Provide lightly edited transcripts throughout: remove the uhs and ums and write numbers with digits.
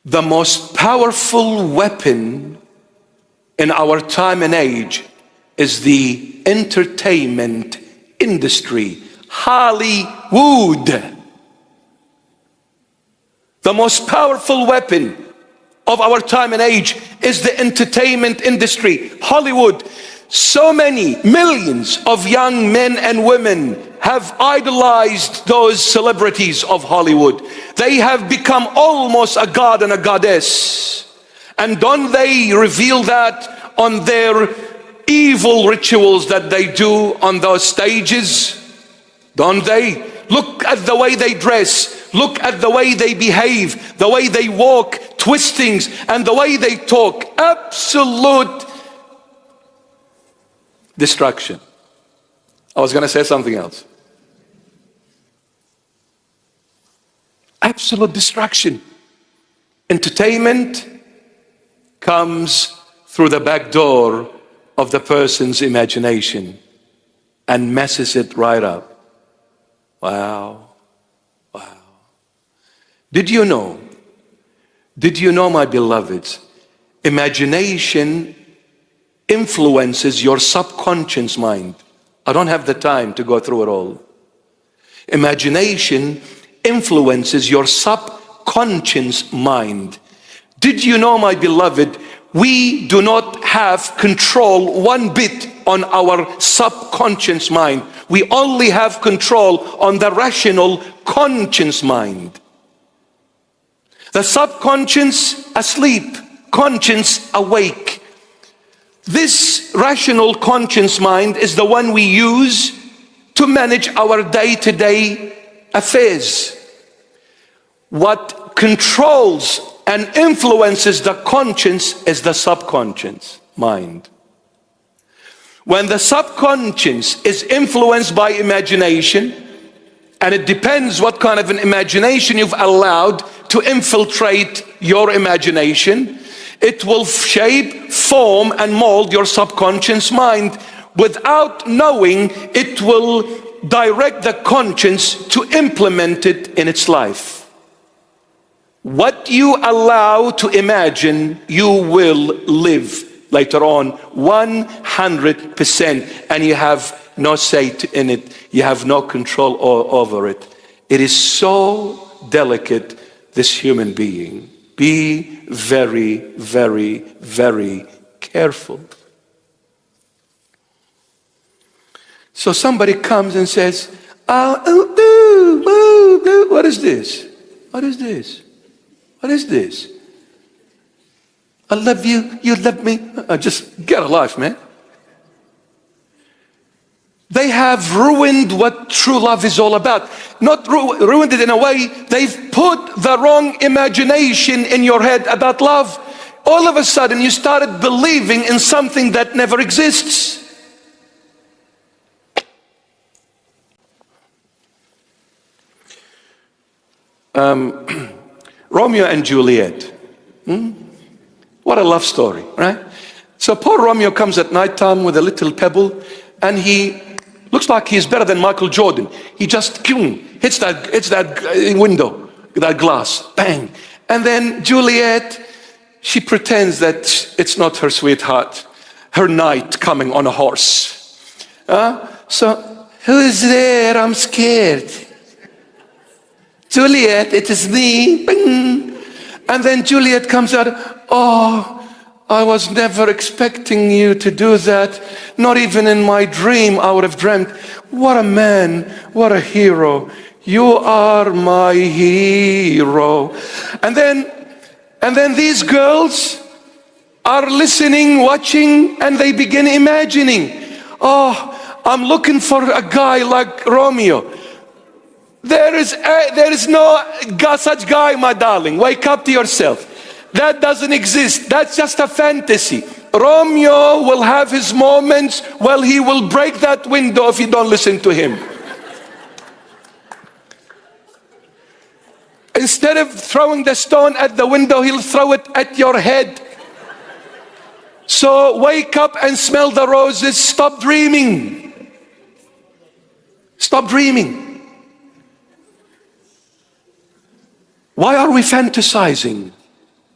The most powerful weapon in our time and age is the entertainment industry, Hollywood. The most powerful weapon of our time and age is the entertainment industry, Hollywood. So many millions of young men and women have idolized those celebrities of Hollywood. They have become almost a god and a goddess. And don't they reveal that on their evil rituals that they do on those stages? Don't they? Look at the way they dress. Look at the way they behave, the way they walk, twistings, and the way they talk. Absolute destruction. I was going to say something else. Absolute destruction. Entertainment comes through the back door of the person's imagination and messes it right up. Wow. Wow. Did you know, my beloveds, imagination influences your subconscious mind. I don't have the time to go through it all. Imagination influences your subconscious mind. Did you know, my beloved, we do not have control one bit on our subconscious mind. We only have control on the rational conscious mind. The subconscious asleep, conscience awake. This rational conscious mind is the one we use to manage our day-to-day affairs. What controls and influences the conscience is the subconscious mind. When the subconscious is influenced by imagination, and it depends what kind of an imagination you've allowed to infiltrate your imagination, it will shape, form, and mold your subconscious mind. Without knowing, it will direct the conscience to implement it in its life. What you allow to imagine, you will live later on 100%, and you have no say in it. You have no control over it. It is so delicate, this human being. Be very, very, very careful. So somebody comes and says, what is this? What is this? What is this? I love you, you love me. Just get a life, man. They have ruined what true love is all about. Not ruined it in a way, they've put the wrong imagination in your head about love. All of a sudden you started believing in something that never exists. Romeo and Juliet. What a love story, right? So poor Romeo comes at night time with a little pebble, and he looks like he's better than Michael Jordan. He just hits that window, that glass, bang. And then Juliet, she pretends that it's not her sweetheart, her knight coming on a horse. So, who is there? I'm scared. Juliet, it is me. Bing. And then Juliet comes out, oh, I was never expecting you to do that. Not even in my dream I would have dreamt. What a man, what a hero. You are my hero. And then these girls are listening, watching, and they begin imagining. Oh, I'm looking for a guy like Romeo. There is no such guy, my darling. Wake up to yourself. That doesn't exist. That's just a fantasy. Romeo will have his moments. Well, he will break that window if you don't listen to him. Instead of throwing the stone at the window, he'll throw it at your head. So wake up and smell the roses. Stop dreaming. Stop dreaming. Why are we fantasizing?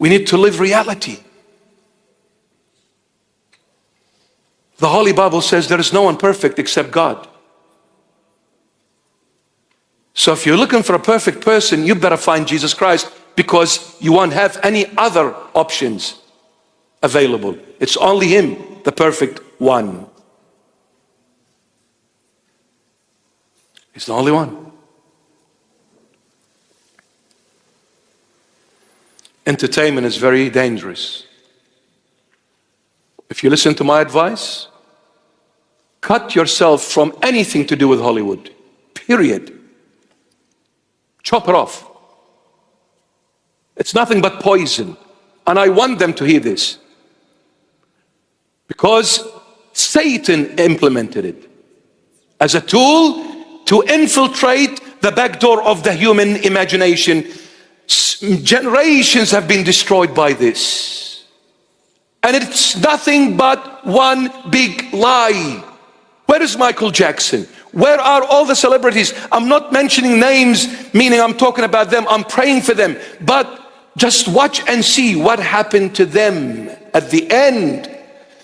We need to live reality. The Holy Bible says there is no one perfect except God. So if you're looking for a perfect person, you better find Jesus Christ, because you won't have any other options available. It's only Him, the perfect one. He's the only one. Entertainment is very dangerous. If you listen to my advice, cut yourself from anything to do with Hollywood. Period. Chop it off. It's nothing but poison. And I want them to hear this, because Satan implemented it as a tool to infiltrate the back door of the human imagination. Generations have been destroyed by this. And it's nothing but one big lie. Where is Michael Jackson? Where are all the celebrities? I'm not mentioning names, meaning I'm talking about them. I'm praying for them. But just watch and see what happened to them at the end.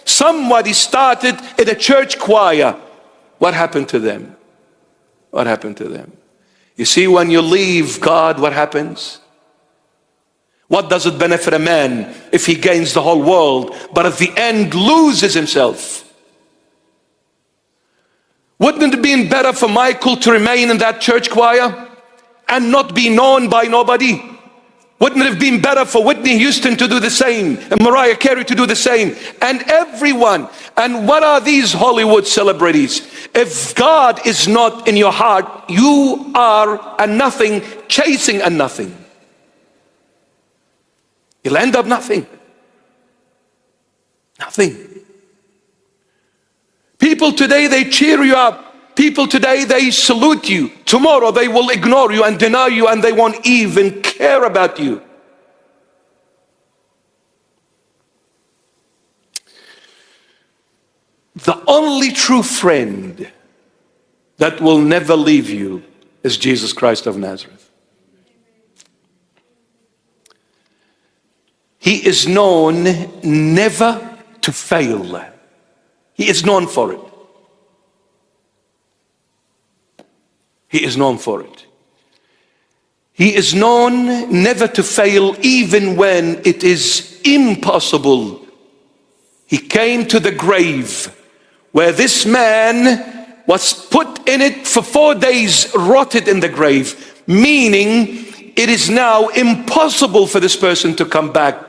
Somebody started in a church choir. What happened to them? What happened to them? You see, when you leave God, what happens? What does it benefit a man if he gains the whole world, but at the end loses himself? Wouldn't it have been better for Michael to remain in that church choir and not be known by nobody? Wouldn't it have been better for Whitney Houston to do the same, and Mariah Carey to do the same, and everyone? And what are these Hollywood celebrities? If God is not in your heart, you are a nothing chasing a nothing. You'll end up nothing. Nothing. People today, they cheer you up. People today, they salute you. Tomorrow they will ignore you and deny you, and they won't even care about you. The only true friend that will never leave you is Jesus Christ of Nazareth. He is known never to fail. He is known for it. He is known for it. He is known never to fail, even when it is impossible. He came to the grave where this man was put in it for 4 days, rotted in the grave, meaning it is now impossible for this person to come back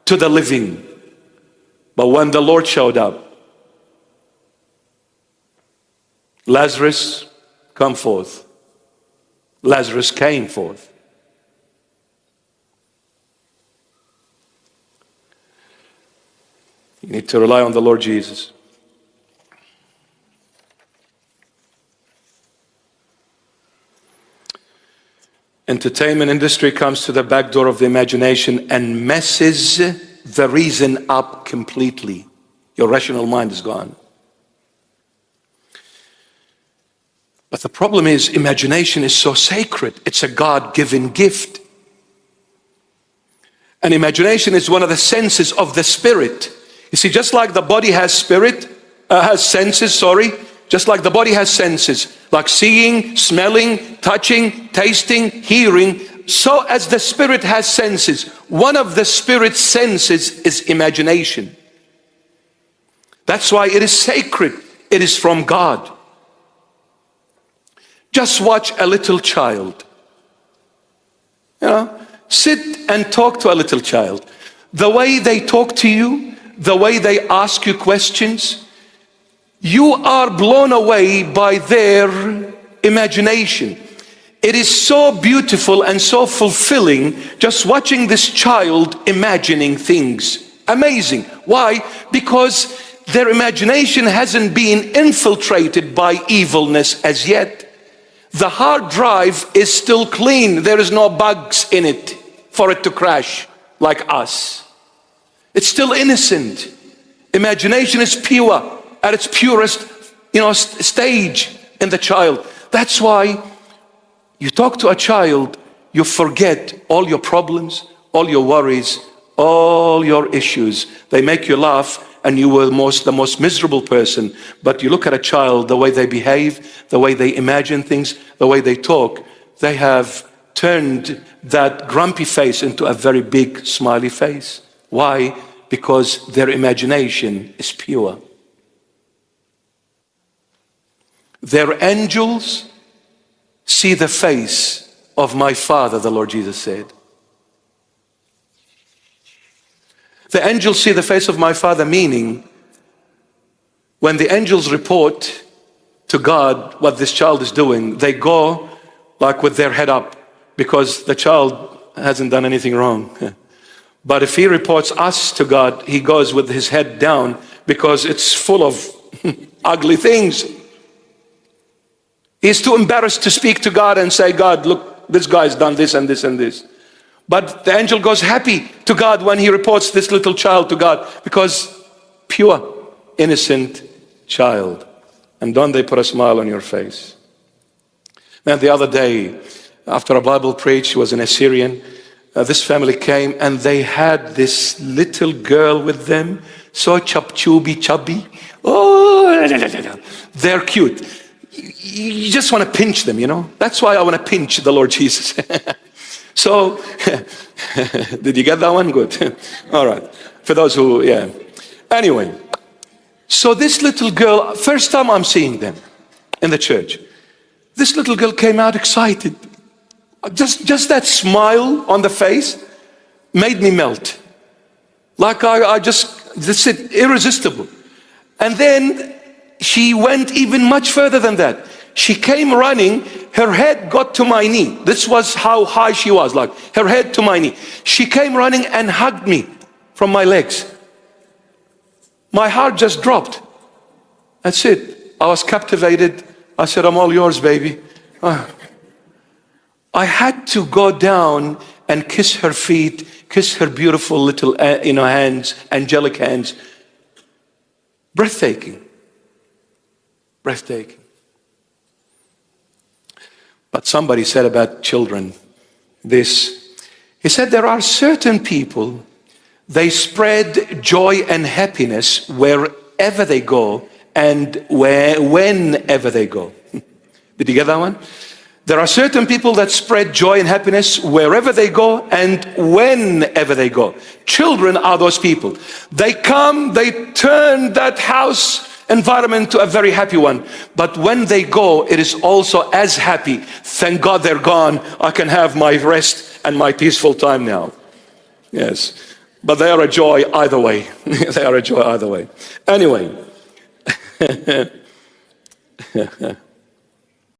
to the living. But when the Lord showed up, Lazarus, come forth. Lazarus came forth. You need to rely on the Lord Jesus. Entertainment industry comes to the back door of the imagination and messes the reason up completely. Your rational mind is gone. But the problem is, imagination is so sacred. It's a God-given gift. And imagination is one of the senses of the spirit. You see, just like the body has senses, just like the body has senses, like seeing, smelling, touching, tasting, hearing, so as the spirit has senses. One of the spirit's senses is imagination. That's why it is sacred. It is from God. Just watch a little child. Sit and talk to a little child. The way they talk to you, the way they ask you questions, you are blown away by their imagination. It is so beautiful and so fulfilling just watching this child imagining things. Amazing. Why? Because their imagination hasn't been infiltrated by evilness as yet. The hard drive is still clean. There is no bugs in it for it to crash like us. It's still innocent. Imagination is pure at its purest, stage in the child. That's why you talk to a child, you forget all your problems, all your worries, all your issues. They make you laugh and you were the most miserable person. But you look at a child, the way they behave, the way they imagine things, the way they talk, they have turned that grumpy face into a very big smiley face. Why? Because their imagination is pure. Their angels see the face of my Father, the Lord Jesus said. The angels see the face of my Father, meaning when the angels report to God what this child is doing, they go like with their head up because the child hasn't done anything wrong. But if he reports us to God, he goes with his head down because it's full of ugly things. He's too embarrassed to speak to God and say, God, look, this guy's done this and this and this. But the angel goes happy to God when he reports this little child to God, because pure, innocent child. And don't they put a smile on your face? Man, the other day, after a Bible preach, was in Assyrian, this family came and they had this little girl with them, so chubby. Oh, they're cute. You just want to pinch them, you know. That's why I want to pinch the Lord Jesus. So, did you get that one? Good. All right. For those who, yeah. Anyway, so this little girl, first time I'm seeing them in the church, this little girl came out excited. Just that smile on the face made me melt. Like this is irresistible. And then she went even much further than that. She came running, her head got to my knee. This was how high she was, like her head to my knee. She came running and hugged me from my legs. My heart just dropped. That's it. I was captivated. I said, I'm all yours, baby. I had to go down and kiss her feet, kiss her beautiful little hands, angelic hands. Breathtaking. Breathtaking. But somebody said about children this. He said there are certain people, they spread joy and happiness wherever they go and whenever they go. Did you get that one? There are certain people that spread joy and happiness wherever they go and whenever they go. Children are those people. They come, they turn that house environment to a very happy one. But when they go, it is also as happy. Thank God they're gone. I can have my rest and my peaceful time now. Yes. But they are a joy either way. They are a joy either way. Anyway.